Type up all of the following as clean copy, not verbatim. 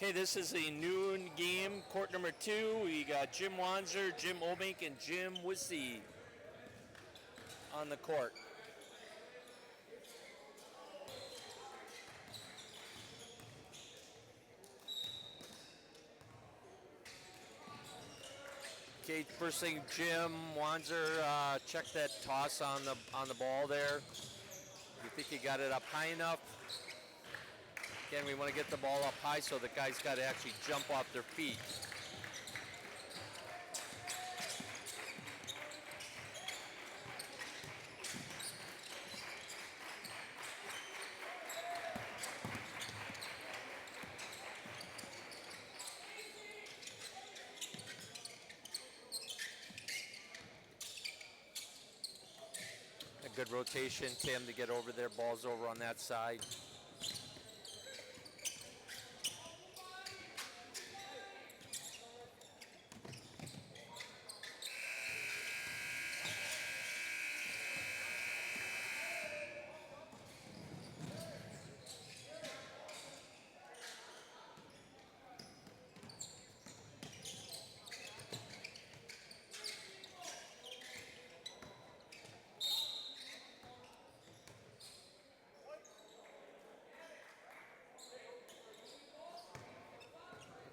Okay, this is a noon game, court number 2. We got Jim Wonser, Jim Obbink, and Jim Wisse on the court. Okay, first thing, Jim Wonser, check that toss on the ball there. You think you got it up high enough? Again, we want to get the ball up high so the guys got to actually jump off their feet. A good rotation, Tim, to get over there. Ball's over on that side.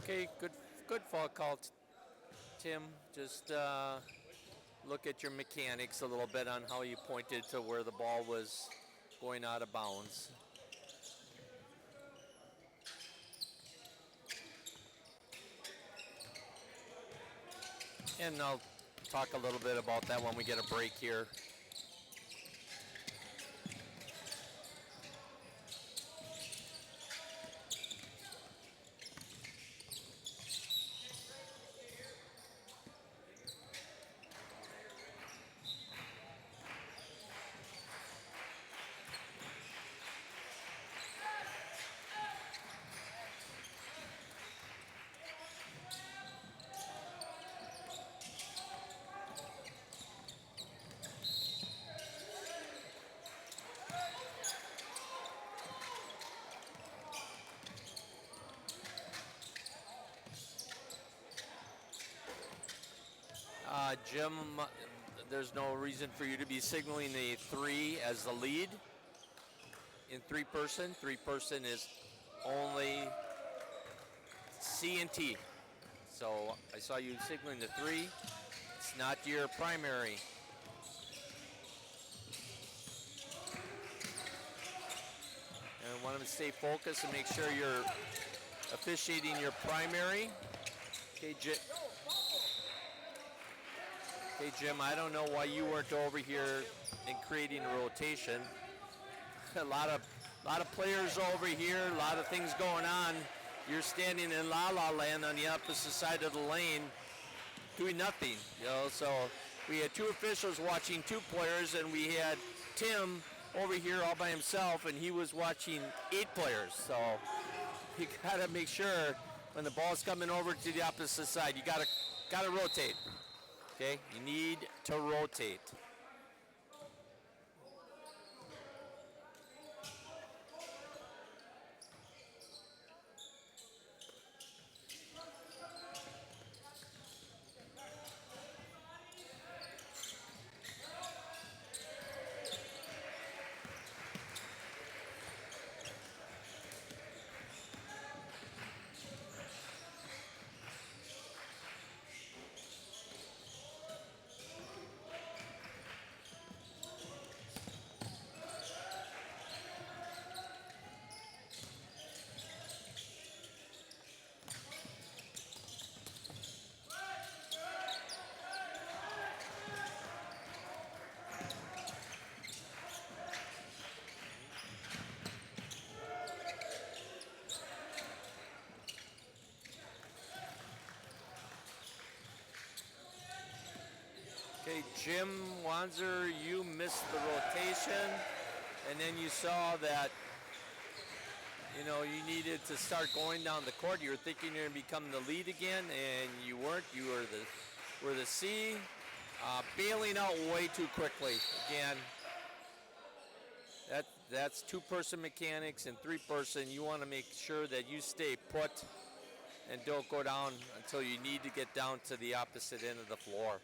Okay, good fall call, Tim. Just look at your mechanics a little bit on how you pointed to where the ball was going out of bounds. And I'll talk a little bit about that when we get a break here. Jim, there's no reason for you to be signaling the 3 as the lead in 3-person. 3-person is only C and T. So I saw you signaling the 3. It's not your primary. And I want to stay focused and make sure you're officiating your primary. Okay, Jim, I don't know why you weren't over here and creating a rotation. A lot of players over here, a lot of things going on. You're standing in la-la land on the opposite side of the lane doing nothing. So we had 2 officials watching 2 players, and we had Tim over here all by himself, and he was watching 8 players. So you got to make sure when the ball's coming over to the opposite side, you got to rotate. Okay, you need to rotate. Okay, Jim Wonser, you missed the rotation, and then you saw that, you needed to start going down the court. You were thinking you're going to become the lead again, and you weren't. You were the C, bailing out way too quickly. Again, that's 2-person mechanics, and 3-person. You want to make sure that you stay put and don't go down until you need to get down to the opposite end of the floor.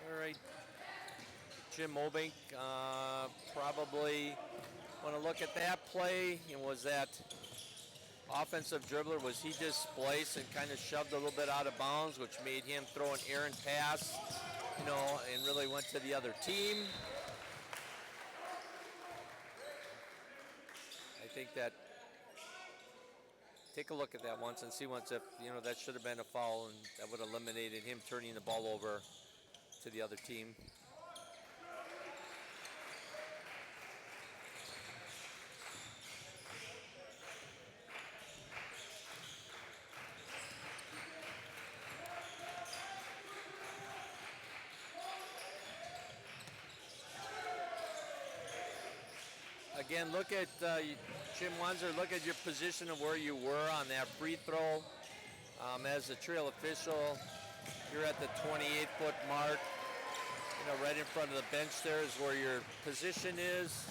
All right, Jim Obbink, probably want to look at that play. And was that offensive dribbler, was he displaced and kind of shoved a little bit out of bounds, which made him throw an errant pass, you know, and really went to the other team? I think that, take a look at that once and see once if, you know, that should have been a foul and that would have eliminated him turning the ball over to the other team. Again, look at Jim Wonser, look at your position of where you were on that free throw. As the trail official, you're at the 28-foot mark. You know, right in front of the bench there is where your position is.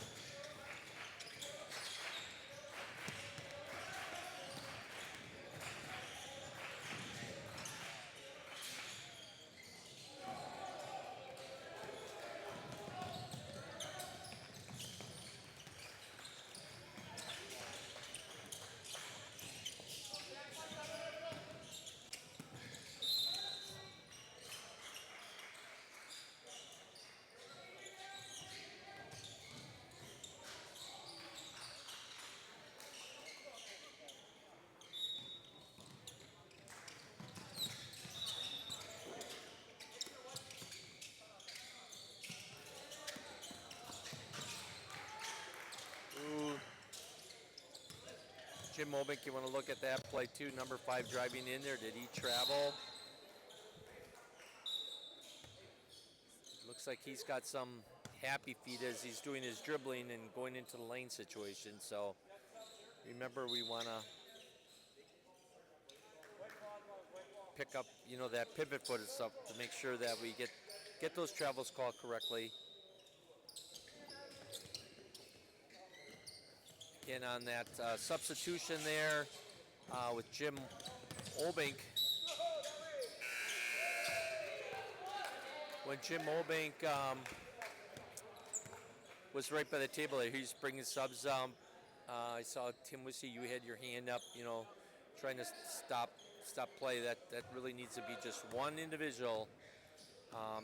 Jim Obbink, you want to look at that play too. Number 5 driving in there. Did he travel? Looks like he's got some happy feet as he's doing his dribbling and going into the lane situation. So remember, we want to pick up, you know, that pivot foot and stuff to make sure that we get those travels called correctly. Again, on that substitution there with Jim Obbink. When Jim Obbink was right by the table there, he's bringing subs. I saw Tim Wisse, you had your hand up, you know, trying to stop play. That really needs to be just one individual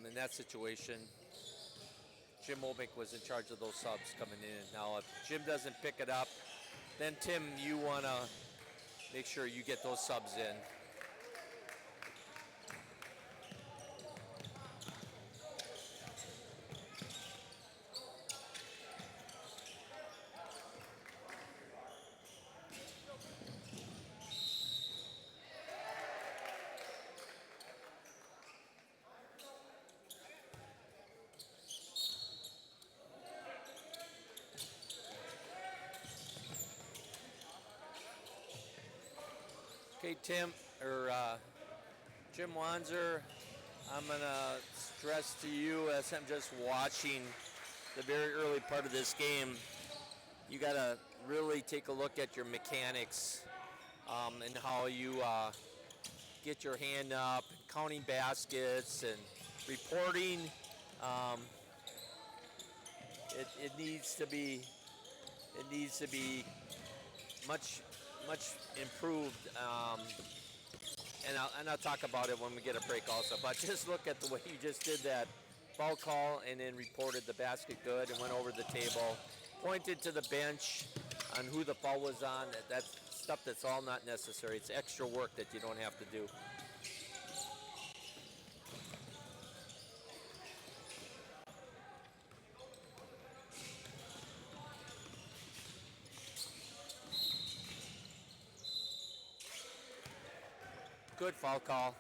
in that situation. Jim Obbink was in charge of those subs coming in. Now, if Jim doesn't pick it up, then Tim, you want to make sure you get those subs in. Okay, Jim Wonser, I'm going to stress to you as I'm just watching the very early part of this game, you got to really take a look at your mechanics and how you get your hand up, counting baskets and reporting. It needs to be much improved, and I'll talk about it when we get a break also. But just look at the way you just did that foul call and then reported the basket good and went over the table, pointed to the bench on who the foul was on. That's stuff that's all not necessary. It's extra work that you don't have to do. Good foul call.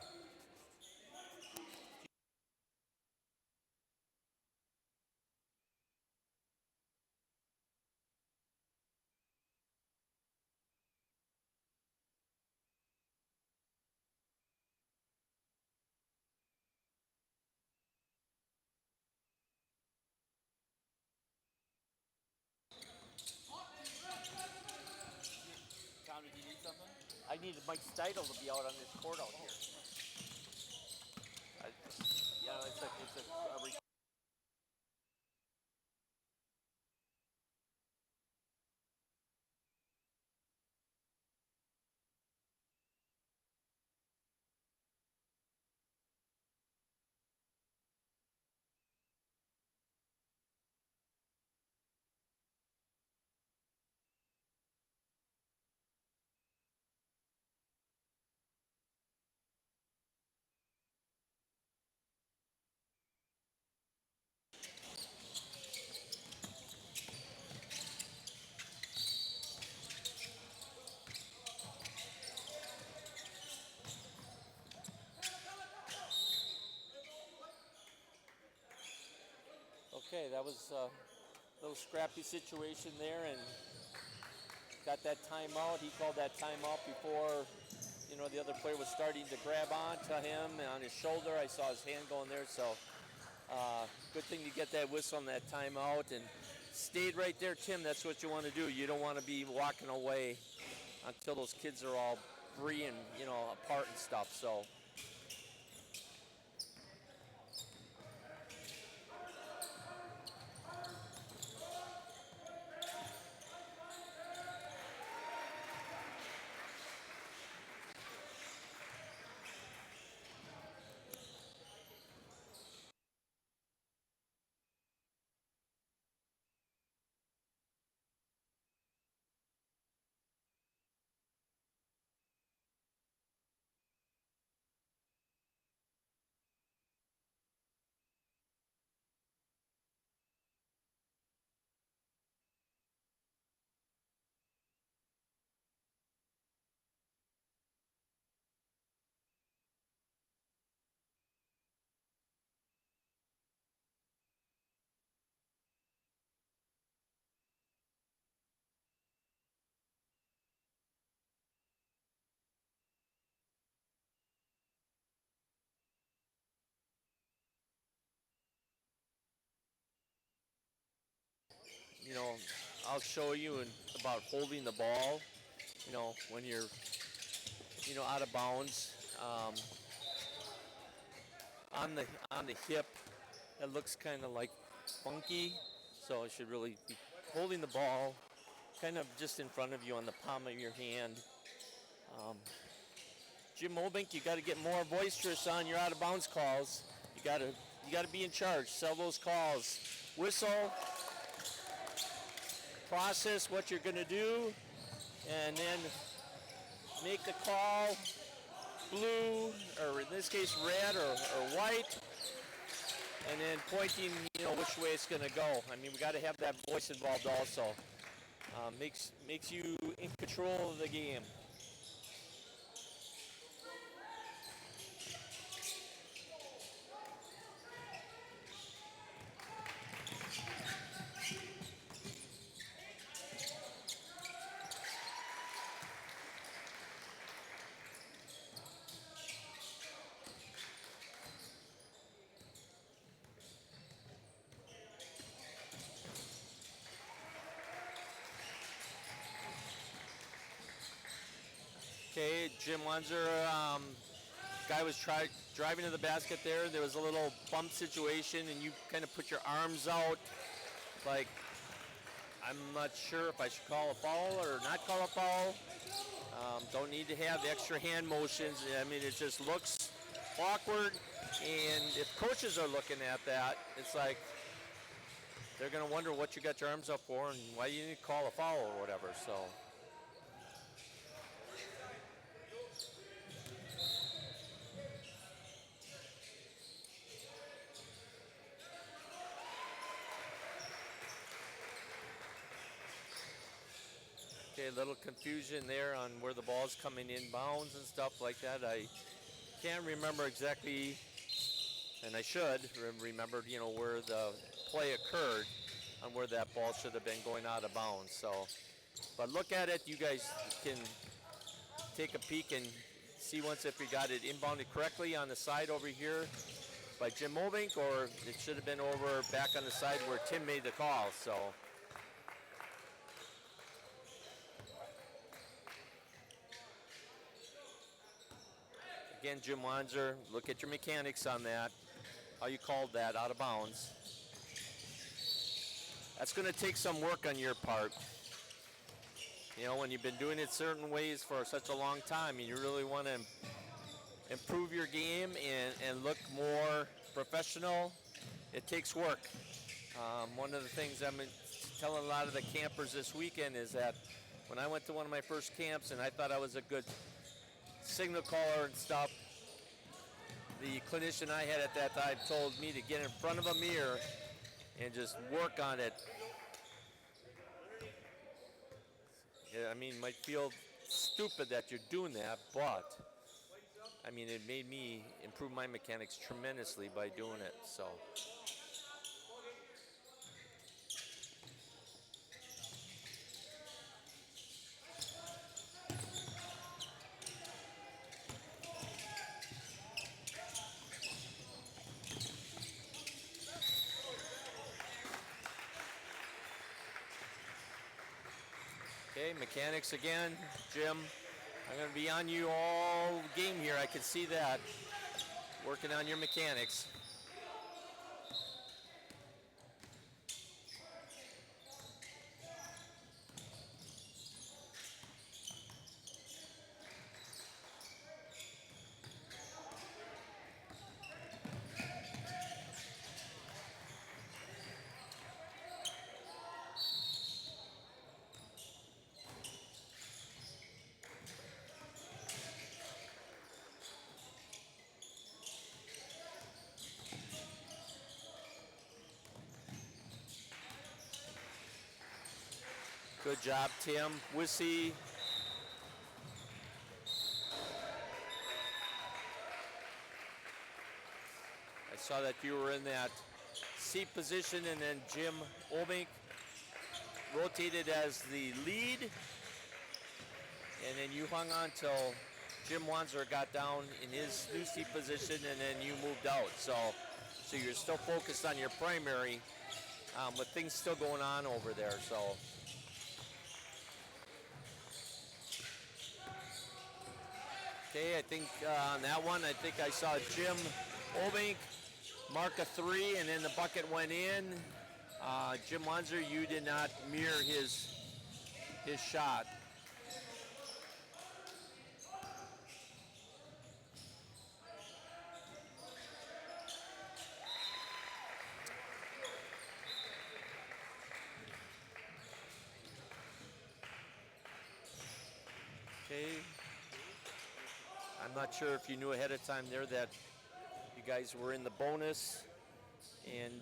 Tommy, do you need something? I need Mike Steidel to be out on this court out here. It's a Okay, that was a little scrappy situation there, and got that timeout. He called that timeout before, the other player was starting to grab onto him on his shoulder. I saw his hand going there, so good thing to get that whistle on that timeout and stayed right there, Tim. That's what you want to do. You don't want to be walking away until those kids are all free and, apart and stuff. So. I'll show you about holding the ball, when you're, out of bounds. On the hip, it looks kind of like funky, so it should really be holding the ball kind of just in front of you on the palm of your hand. Jim Obbink, you got to get more boisterous on your out of bounds calls. You got to be in charge. Sell those calls. Whistle. Process what you're going to do, and then make the call blue, or in this case red or white, and then pointing, which way it's going to go. I mean, we got to have that voice involved also. Makes you in control of the game. Okay, Jim Wonser, guy was driving to the basket there. There was a little bump situation, and you kind of put your arms out like, I'm not sure if I should call a foul or not call a foul. Don't need to have extra hand motions. I mean, it just looks awkward, and if coaches are looking at that, it's like they're going to wonder what you got your arms up for and why you need to call a foul or whatever. So. Okay, a little confusion there on where the ball's coming in bounds and stuff like that. I can't remember exactly, and I should remember, you know, where the play occurred on where that ball should have been going out of bounds. So, but look at it. You guys can take a peek and see once if we got it inbounded correctly on the side over here by Jim Obbink, or it should have been over back on the side where Tim made the call. So. Again, Jim Wonser, look at your mechanics on that, how you called that out of bounds. That's going to take some work on your part. You know, when you've been doing it certain ways for such a long time, and you really want to improve your game and look more professional, it takes work. One of the things I'm telling a lot of the campers this weekend is that when I went to one of my first camps and I thought I was a good signal caller and stuff, the clinician I had at that time told me to get in front of a mirror and just work on it. Yeah, I mean, it might feel stupid that you're doing that, but I mean, it made me improve my mechanics tremendously by doing it. So. Okay, mechanics again. Jim, I'm going to be on you all game here. I can see that. Working on your mechanics. Good job, Tim. Wisse. I saw that you were in that seat position, and then Jim Obbink rotated as the lead, and then you hung on till Jim Wonser got down in his new seat position, and then you moved out. So you're still focused on your primary, with things still going on over there. So. Okay, I think on that one, I think I saw Jim Obbink mark a 3, and then the bucket went in. Jim Wonser, you did not mirror his shot. Okay. I'm not sure if you knew ahead of time there that you guys were in the bonus, and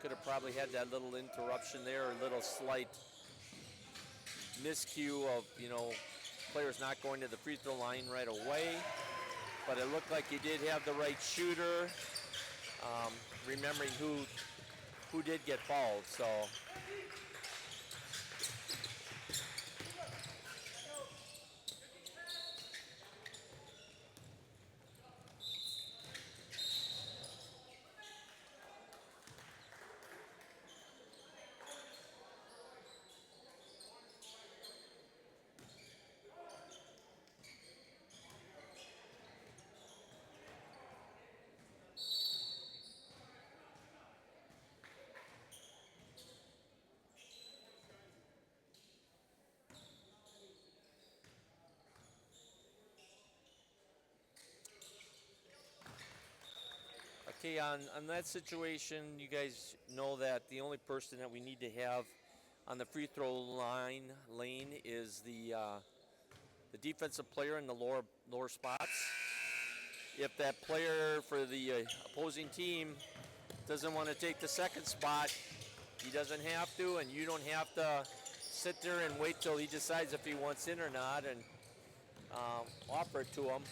could have probably had that little interruption there, or a little slight miscue of, you know, players not going to the free throw line right away. But it looked like you did have the right shooter, remembering who did get fouled. So. Okay, on that situation, you guys know that the only person that we need to have on the free throw lane is the defensive player in the lower spots. If that player for the opposing team doesn't want to take the second spot, he doesn't have to, and you don't have to sit there and wait till he decides if he wants in or not, and offer it to him.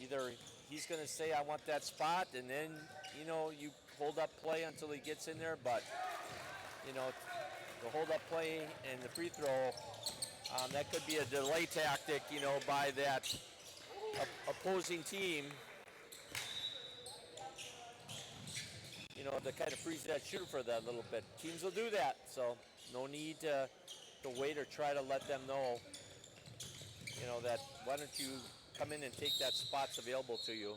Either he's going to say, I want that spot, and then, you hold up play until he gets in there. But, the hold up play and the free throw, that could be a delay tactic, by that opposing team, to kind of freeze that shooter for that little bit. Teams will do that, so no need to wait or try to let them know, that why don't you come in and take that spot's available to you.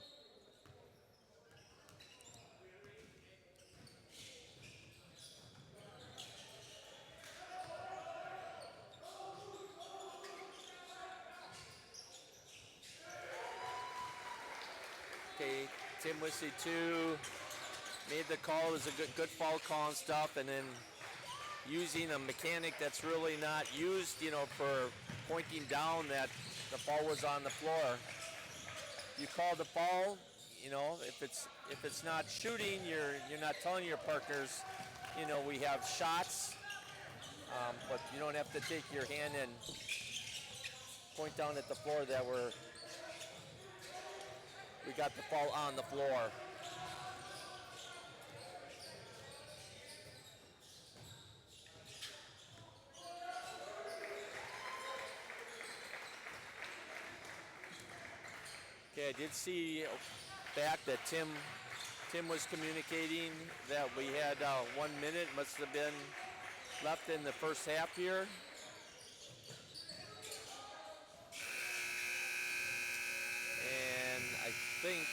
Okay, Tim Wisse too made the call. It was a good foul call and stuff, and then using a mechanic that's really not used, for pointing down that the ball was on the floor. You call the foul, if it's not shooting, you're not telling your partners, we have shots, but you don't have to take your hand and point down at the floor that we got the ball on the floor. Okay, I did see back that Tim was communicating that we had 1 minute, must have been left in the first half here. And I think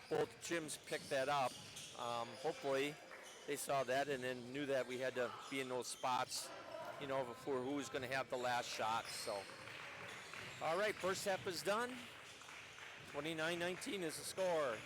both gyms picked that up. Hopefully they saw that and then knew that we had to be in those spots, for who was going to have the last shot. So, all right, first half is done. 29-19 is the score.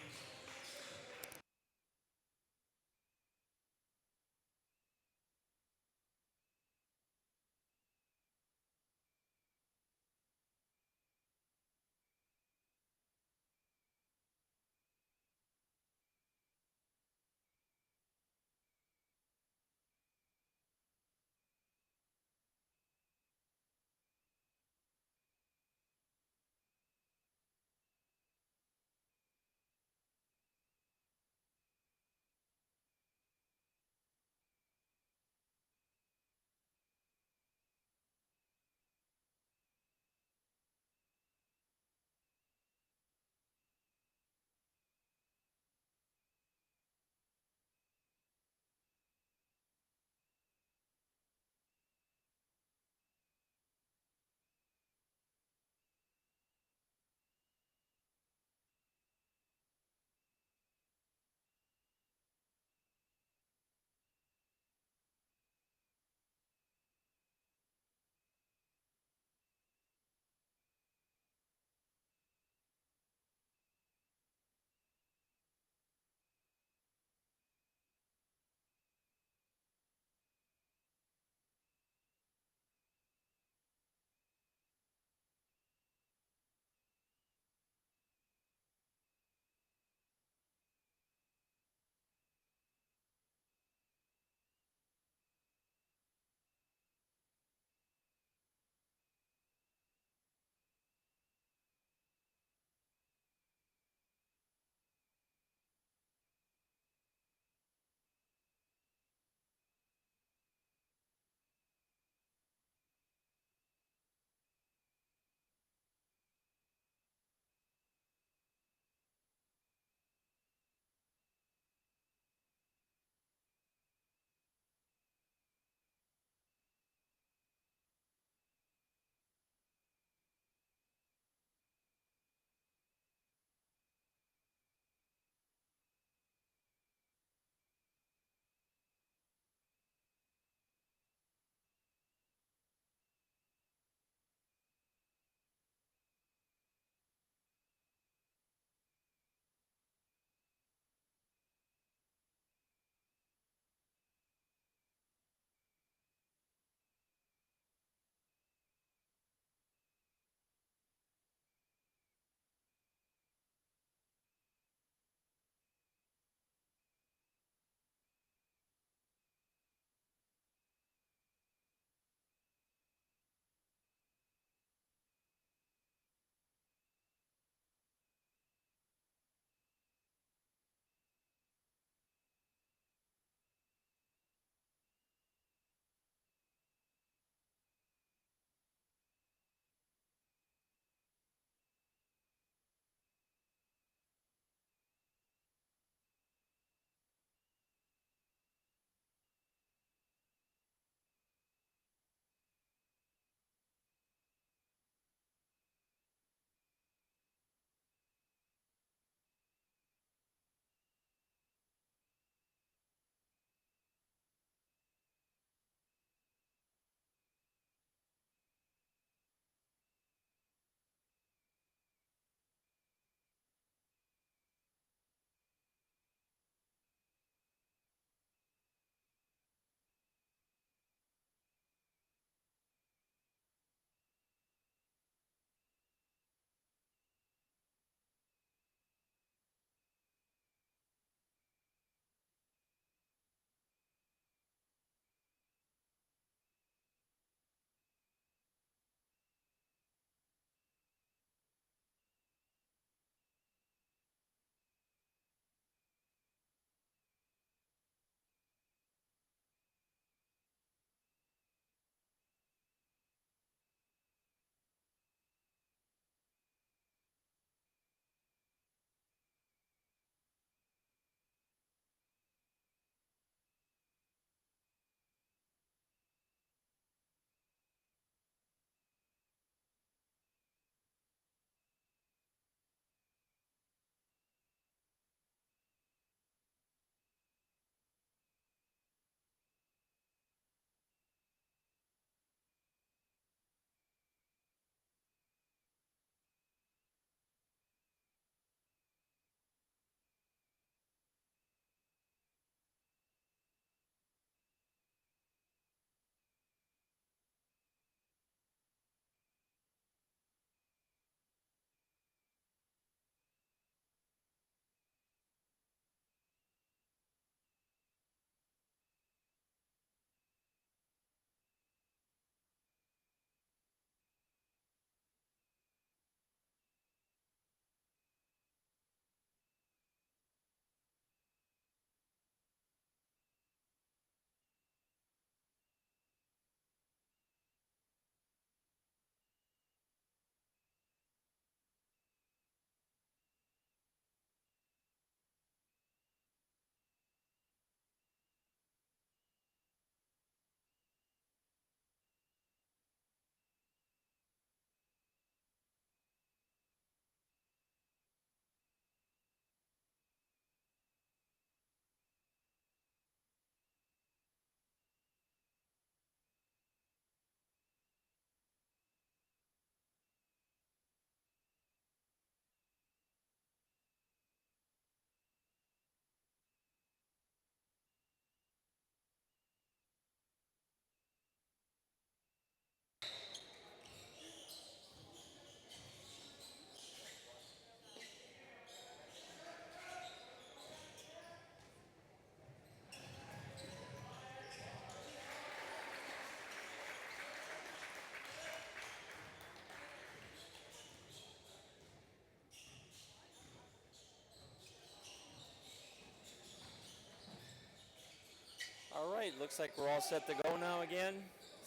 right, looks like we're all set to go now again.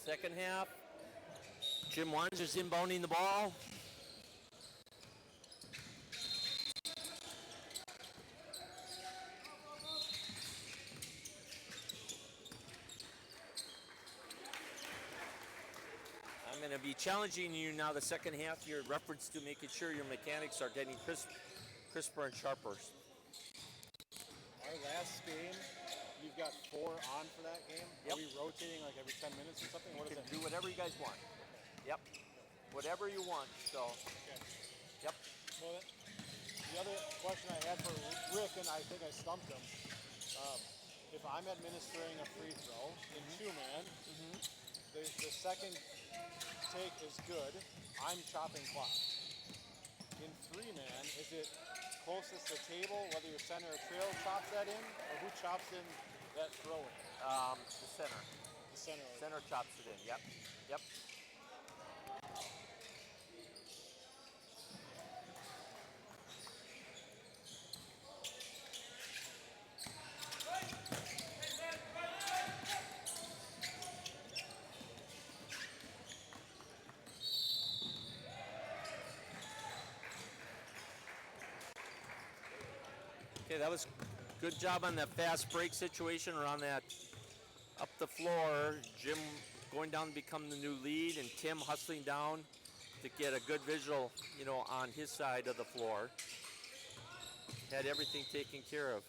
Second half. Jim Wonser's inbounding the ball. I'm going to be challenging you now the second half, your reference to making sure your mechanics are getting crisper and sharper. Our last game, you've got 4 on for that game. Yep. Are we rotating like every 10 minutes or something? What You is can it? do whatever you guys want. Yep. Whatever you want. So, Okay. yep. Well, the other question I had for Rick, and I think I stumped him, if I'm administering a free throw in 2-man, the second take is good, I'm chopping clock. In 3-man, is it closest to table, whether your center or trail chops that in, or who chops in that throw in? The center. The center. Center chops it in. Yep. Yep. Okay, that was good job on that fast break situation around that up the floor. Jim going down to become the new lead, and Tim hustling down to get a good visual, on his side of the floor. Had everything taken care of.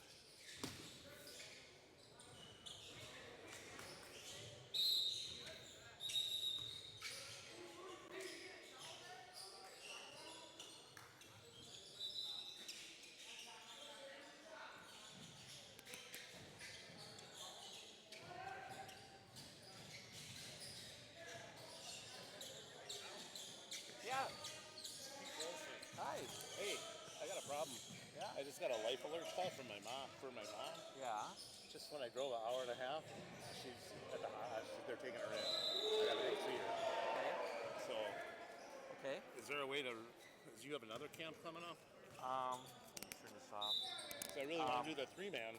Yeah. Hi. Hey, I got a problem. Yeah. I just got a life alert call from my mom. Yeah. Just when I drove an hour and a half, she's at the hospital. They're taking her in. I got to see her. Okay. So, Okay. is there a way to? Do you have another camp coming up? Let me turn this off. So I really want to do the 3-man.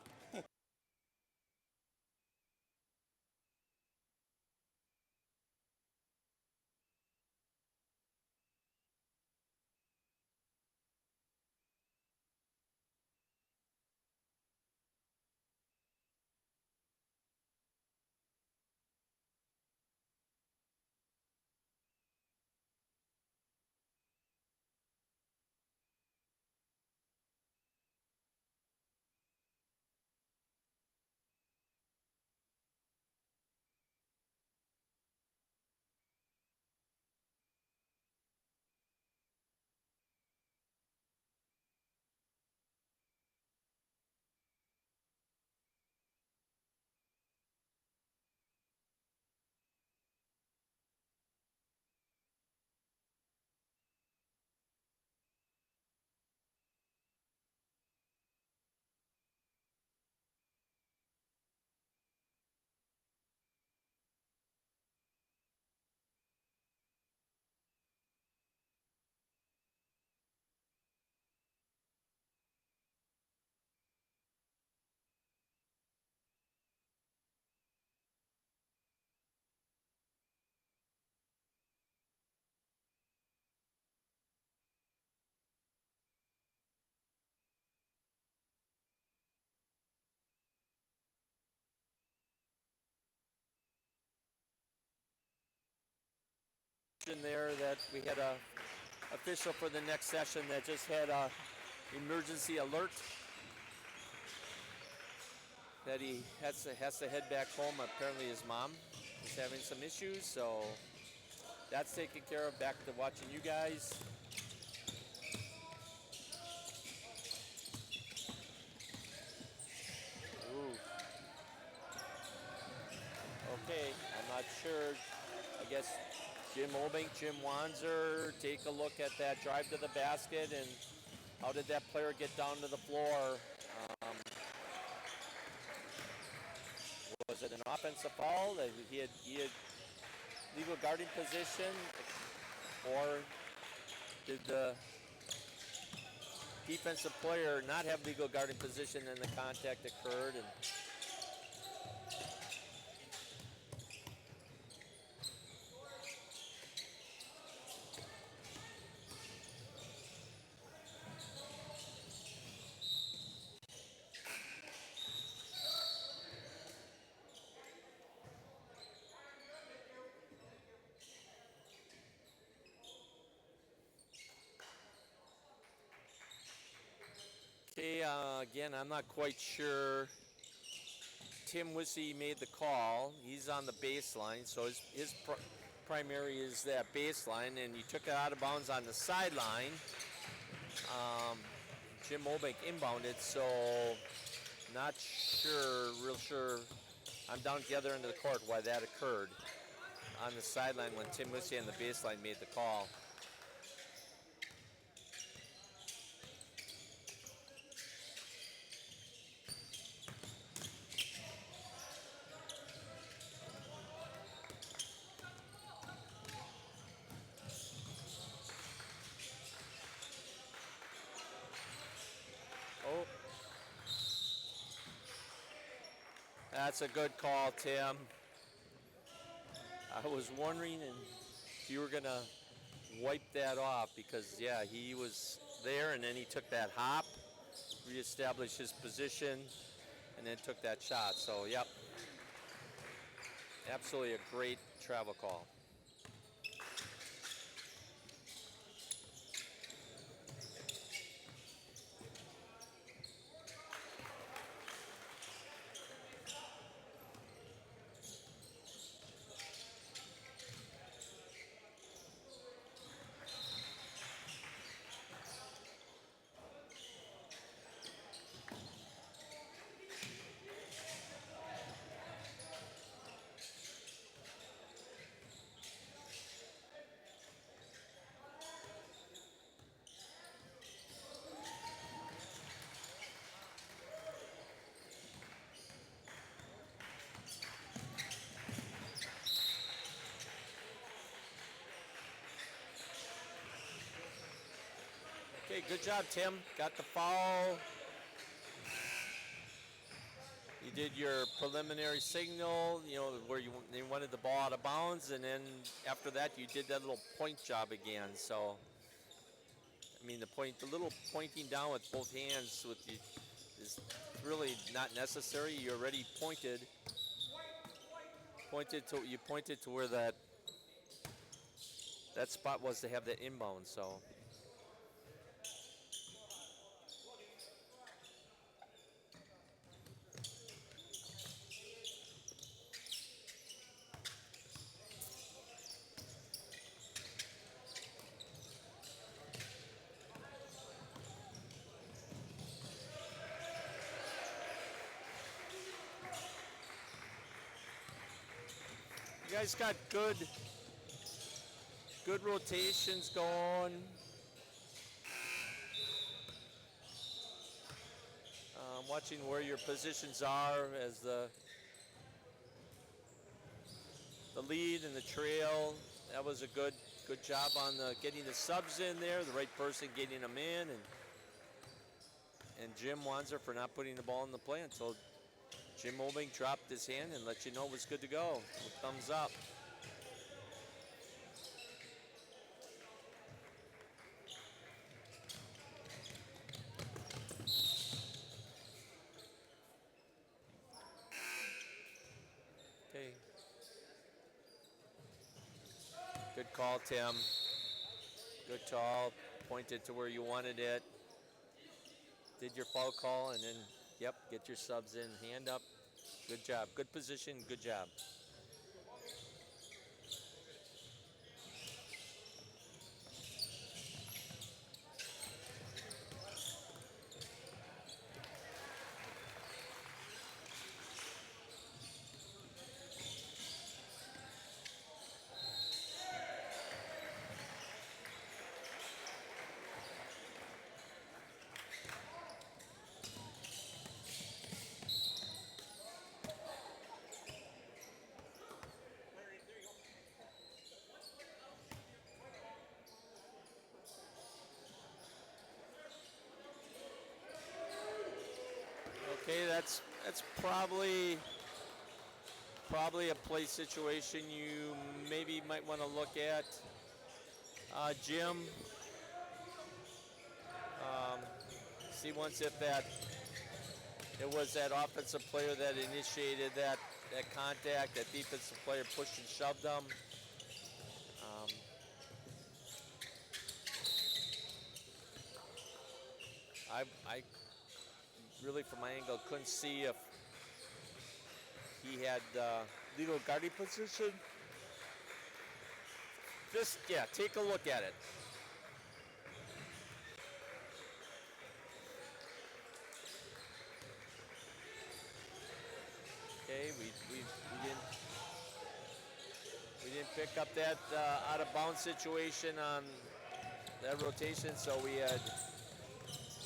There that we had a official for the next session that just had a emergency alert that he has to head back home. Apparently his mom is having some issues, so that's taken care of. Back to watching you guys. Ooh. Okay, I'm not sure. I guess Jim Obbink, Jim Wonser, take a look at that drive to the basket and how did that player get down to the floor? Was it an offensive foul that he had legal guarding position, or did the defensive player not have legal guarding position and the contact occurred? And Okay, again, I'm not quite sure. Tim Wisse made the call. He's on the baseline, so his primary is that baseline, and he took it out of bounds on the sideline. Jim Obbink inbounded, so not sure, real sure. I'm down at the other end of the court why that occurred on the sideline when Tim Wisse on the baseline made the call. Oh, that's a good call, Tim. I was wondering if you were going to wipe that off because, yeah, he was there and then he took that hop, reestablished his position, and then took that shot. So, yep, absolutely a great travel call. Okay, good job, Tim. Got the foul. You did your preliminary signal, you know, where you wanted the ball out of bounds, and then after that, you did that little point job again. So, I mean, the little pointing down with both hands is really not necessary. You already pointed to where that spot was to have that inbound. So. You guys got good rotations going. Watching where your positions are as the lead and the trail. That was a good job on getting the subs in there, the right person getting them in, and Jim Wonser for not putting the ball in the play until Jim Obbink dropped his hand and let you know it was good to go. Thumbs up. Okay. Good call, Tim. Good call. Pointed to where you wanted it. Did your foul call and then, yep, get your subs in. Hand up. Good job. Good position. Good job. Okay, that's probably a play situation you maybe might want to look at, Jim. See once if it was that offensive player that initiated that contact, that defensive player pushed and shoved them. I really from my angle couldn't see if he had legal guarding position. Just, yeah, take a look at it. Okay, we didn't pick up that out of bounds situation on that rotation, so we had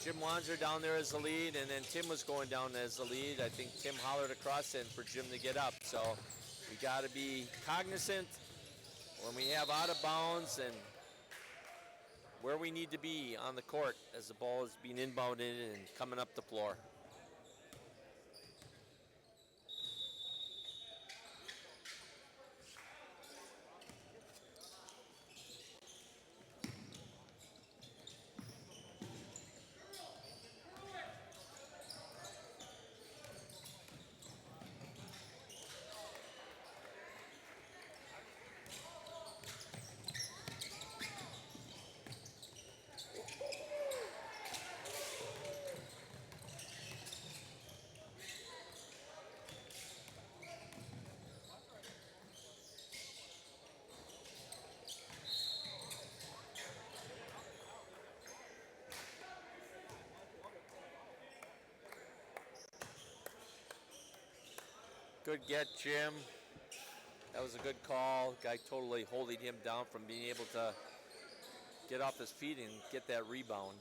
Jim Wonser down there as the lead, and then Tim was going down as the lead. I think Tim hollered across in for Jim to get up, so we got to be cognizant when we have out of bounds and where we need to be on the court as the ball is being inbounded and coming up the floor. Good get, Jim. That was a good call. Guy totally holding him down from being able to get off his feet and get that rebound.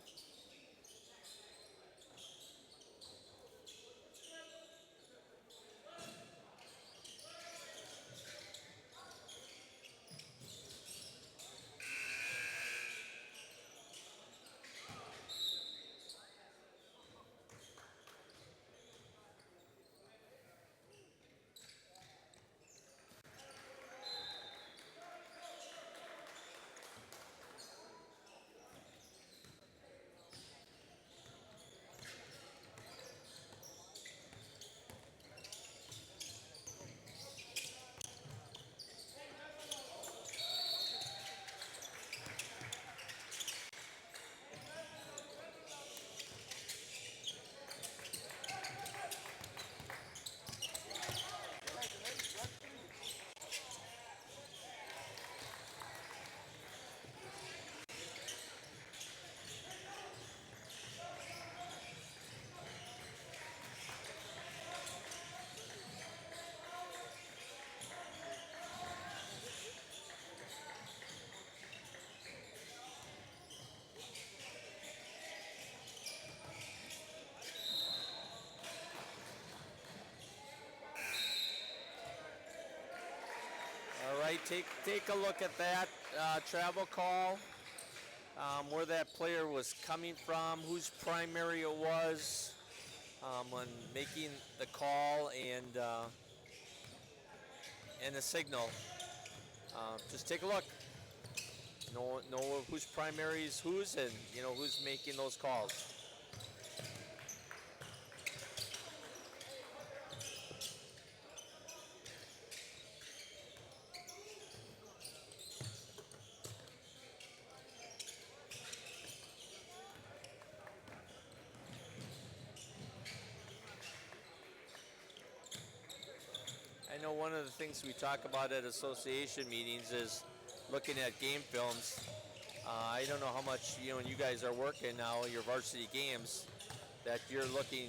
All right, take a look at that travel call, where that player was coming from, whose primary it was when making the call and the signal. Just take a look. Know whose primary is whose, and who's making those calls. I know one of the things we talk about at association meetings is looking at game films. I don't know how much when you guys are working now your varsity games that you're looking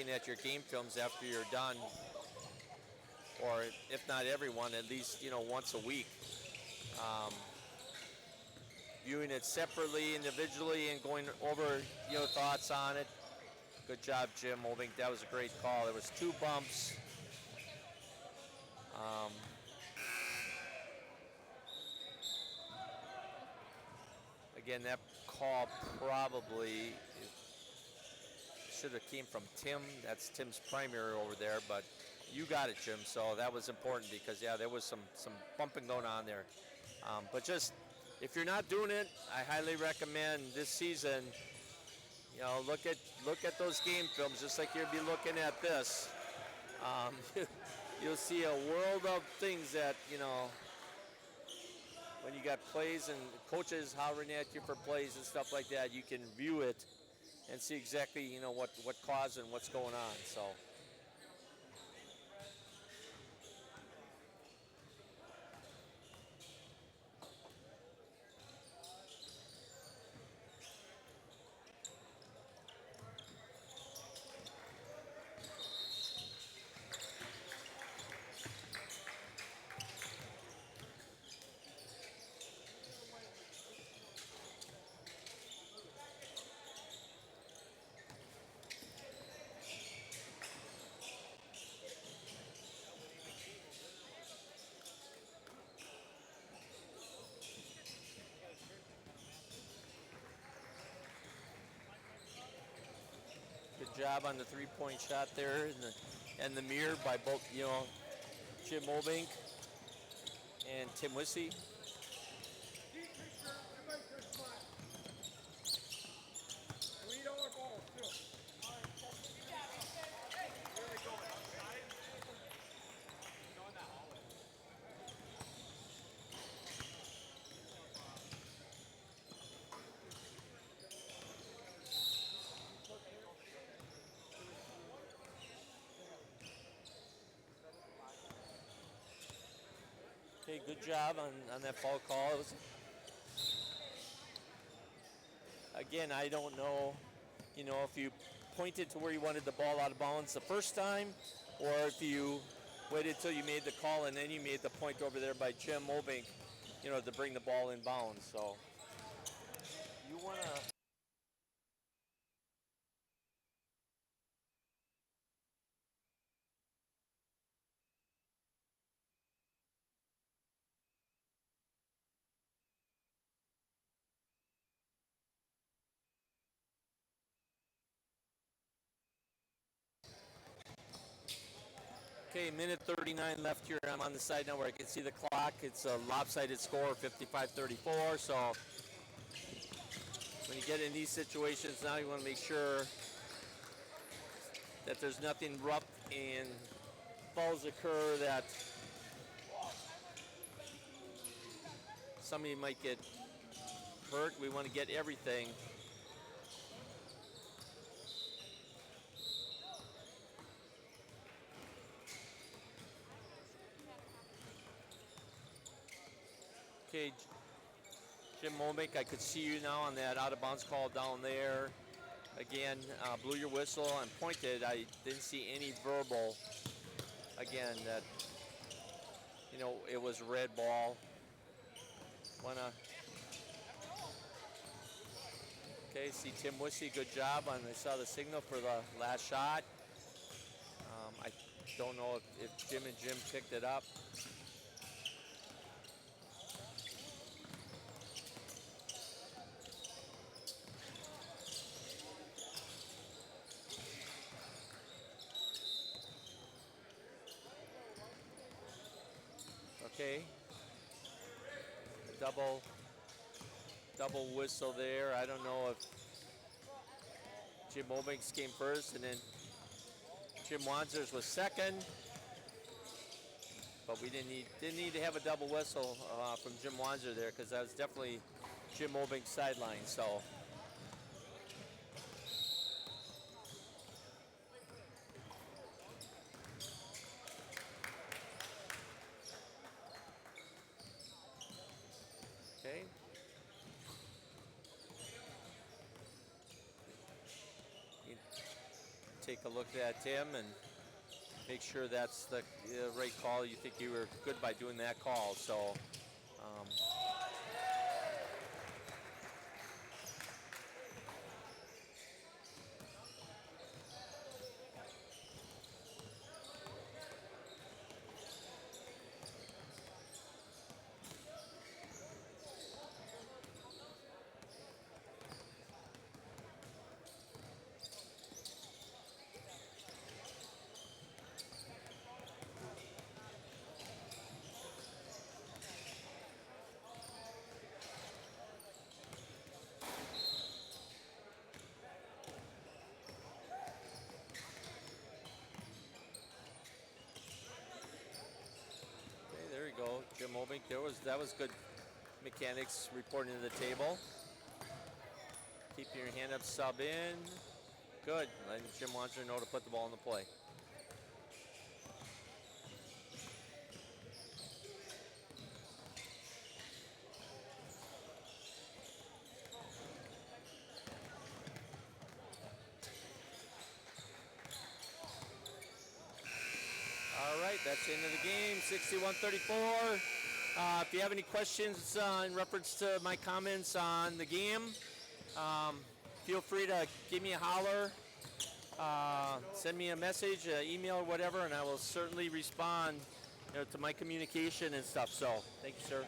at your game films after you're done, or if not everyone, at least once a week. Viewing it separately, individually, and going over thoughts on it. Good job, Jim Obbink. That was a great call. There was 2 bumps. Again, that call probably should have came from Tim. That's Tim's primary over there, but you got it, Jim. So that was important because there was some bumping going on there. But just if you're not doing it, I highly recommend this season. Look at those game films, just like you'll be looking at this. You'll see a world of things that when you got plays and coaches hollering at you for plays and stuff like that, you can view it and see exactly, you know, what caused and what's going on. So. Good job on the three-point shot there, and the mirror by both, you know, Jim Obbink and Tim Wisse. Okay, good job on that foul call. It was, again, I don't know, you know, if you pointed to where you wanted the ball out of bounds the first time, or if you waited till you made the call and then you made the point over there by Jim Obbink, you know, to bring the ball in bounds. So you want to. Okay, minute 39 left here. I'm on the side now where I can see the clock. It's a lopsided score, 55-34. So when you get in these situations, now you want to make sure that there's nothing rough and fouls occur that somebody might get hurt. We want to get everything. Okay, Jim Obbink, I could see you now on that out of bounds call down there. Again, blew your whistle and pointed. I didn't see any verbal. Again, that, you know, it was red ball. Okay, see Tim Wisse, good job on. I saw the signal for the last shot. I don't know if Jim and Jim picked it up. Okay, double whistle there. I don't know if Jim Obbink came first and then Jim Wonser's was second, but we didn't need to have a double whistle from Jim Wonser there, because that was definitely Jim Obbink's sideline. So. Okay. You take a look at Tim and make sure that's the right call. You think you were good by doing that call. So. There you go, Jim Obbink. That was good mechanics reporting to the table. Keep your hand up, sub in. Good. Letting Jim Wonser know to put the ball in the play. All right, that's the end of the game, 61-34. If you have any questions in reference to my comments on the game, feel free to give me a holler, send me a message, email, or whatever, and I will certainly respond to my communication and stuff. So, thank you, sir.